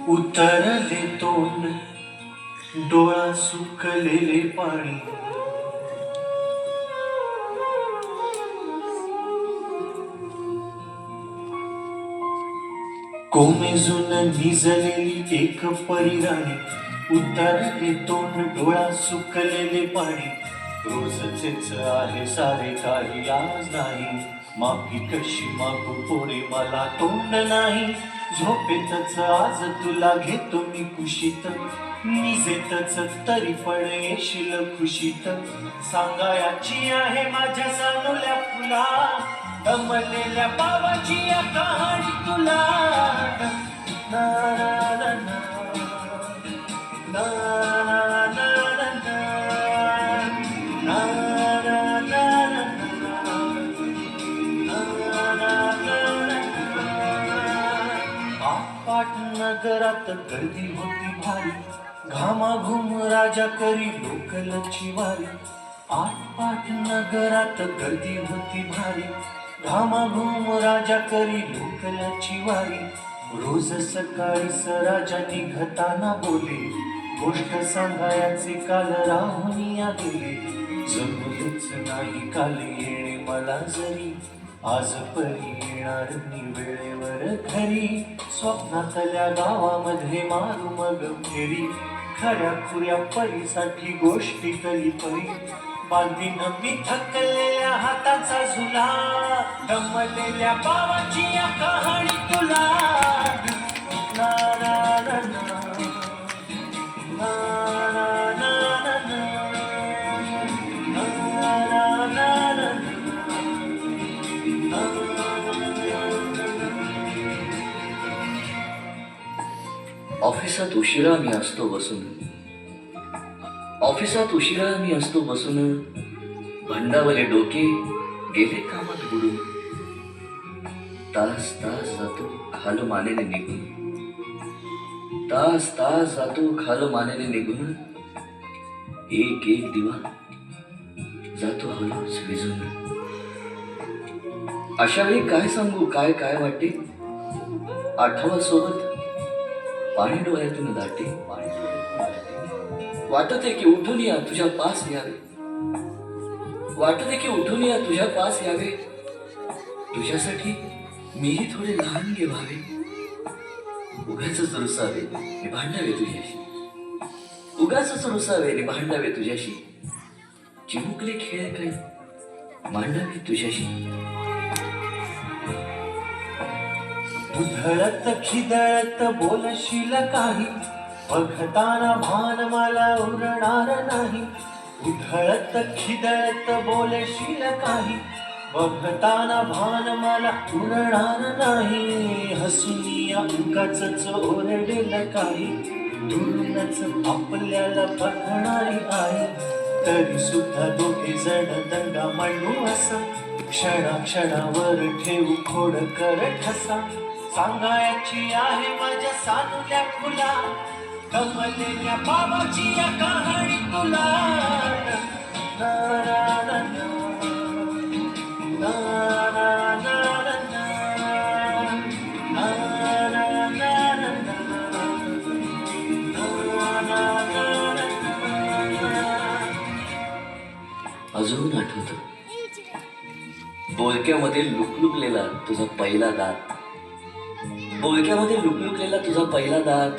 उतरले तोंड डोळा सुकलेले पाणी कोमेजून निजलेली एक परिराणी उतरले तोंड डोळा सुकलेले पाणी रोजचेच आहे सारे काही आज नाही माफी कशी मागू पोरे मला तोंड नाही झोपेतच आज तुला घेतो मी कुशीत निजेतच तरी पण येशील खुशीत सांगायची आहे माझ्या सानुल्या फुला दमलेल्या बाबाची या कहाणी तुला ना ना ना ना ना ना ना ना ना ना नगरात गर्दी होती भारी घामाघूम राजा करी लोकलची वारी आटपाट नगरात गर्दी होती भारी घामाघूम राजा करी लोकलची वारी रोज सकाळी राजा निघताना बोले गोष्ट सांगायचे काल राहुनिया गेले जमलेच नाही काल येणे मला जरी आज परी येणार मी वेळेवर घरी स्वप्नातल्या गावामध्ये मारू मग फेरी खऱ्या खुऱ्या परीसाठी गोष्टी करी परी बांधीन मी थकलेल्या हाताचा झुला दमलेल्या बाबाची या कहाणी तुला ना ना ना ना ना ना ना ना ना ना ऑफिसात उशिरा मी असतो बसून भंडावले डोके गेले कामात बुडून तास तास जातो खालो मानेने निघून एक एक दिवा जातो हळूच विजून अशा वेळी काय सांगू काय काय वाटते आठवा सोबत पाणी डोळ्यातून दाटे वाटते की उठून या तुझ्या पास यावे तुझ्यासाठी मीही थोडे लहान गे व्हावे उगाच रुसावे नि भांडावे तुझ्याशी चिमुकले खेळ काही मांडावे तुझ्याशी उधळत खिदळत बोलशील काही बघताना भान मला उरणार नाही उधळत खिदळत बोलशील काही बघताना भान मला उरणार नाही हसूनिया उगाचच ओरडेल काही दुरूनच आपल्याला बघणारी आहे तरी सुद्धा दोघे जण दंगा मांडू असा क्षणाक्षणावर ठेवू खोड कर ठसा सांगायची आहे माझ्या सानुल्या फुला दमलेल्या बाबाची या कहाणी तुला ना ना ना ना ना ना अजून आठवत बोलक्यामध्ये लुकलुकलेला तुझा पहिला दात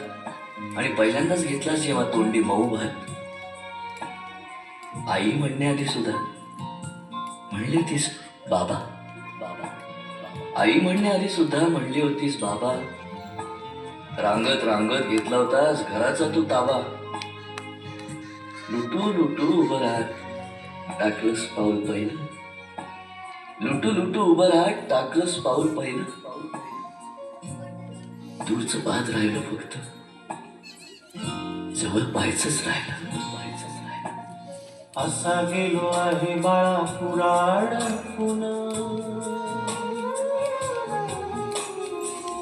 आणि पहिल्यांदाच घेतला जेव्हा तोंडी मऊ भात आई म्हणण्याआधी सुद्धा म्हणली होतीस बाबा म्हणली होतीस बाबा रांगत रांगत घेतला होतास घराचा तू ताबा लुटू लुटू उभं राहत टाकलंस पाऊल पहिलं दूरचं पाहत राहिलं फक्त जवळ पाहायचंच राहिलं असा गेलो आहे बाळा पुराण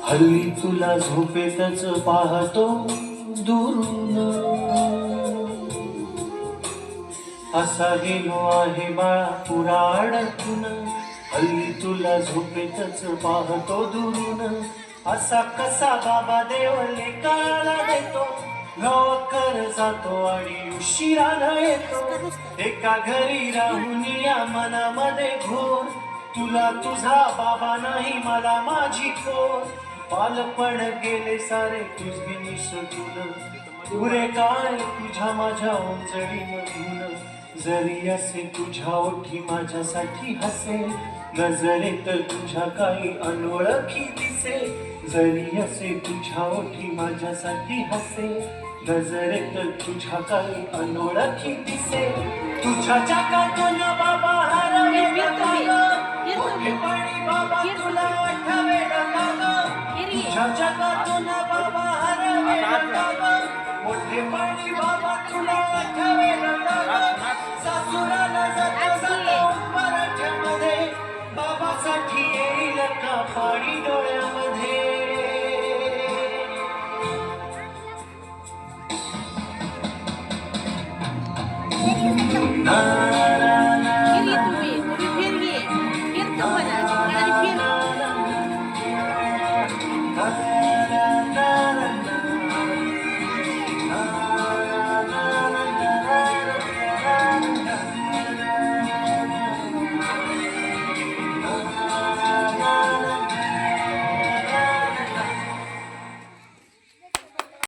हल्ली तुला झोपेतच पाहतो दुरून असा गेलो आहे बाळा पुराण हल्ली तुला झोपेतच पाहतो दुरून असा कसा बाबा देव लेकराला देतो, गावाकर जातो आणि उशिरानं येतो. एका घरी राहून या मनामध्ये घोर, तुला तुझा बाबा नाही मला माझी पोर. बालपण गेले सारे तुझे निसटून, पुरे काय तुझ्या माझ्या ओंजळीमधून. जरी असे तुझ्या ओठी माझ्यासाठी हसे, नजरेत तुझ्या काही अनोळखी दिसे. जरी असे तुझ्या ओठी माझ्यासाठी हसे, नजरेत तुझ्या काही अनोळखी दिसे. तुझ्या जगातून बाबा हरवेला का ग? मोठेपणी बाबा तुला आठवेला का ग? तुझ्या जगातून बाबा हरवेला का ग? मोठेपणी बाबा तुला आठवेला का ग? सासुराला जाता जाता मराठ्यामध्ये, बाबासाठी येईल का पाणी डोळ्यामध्ये. ना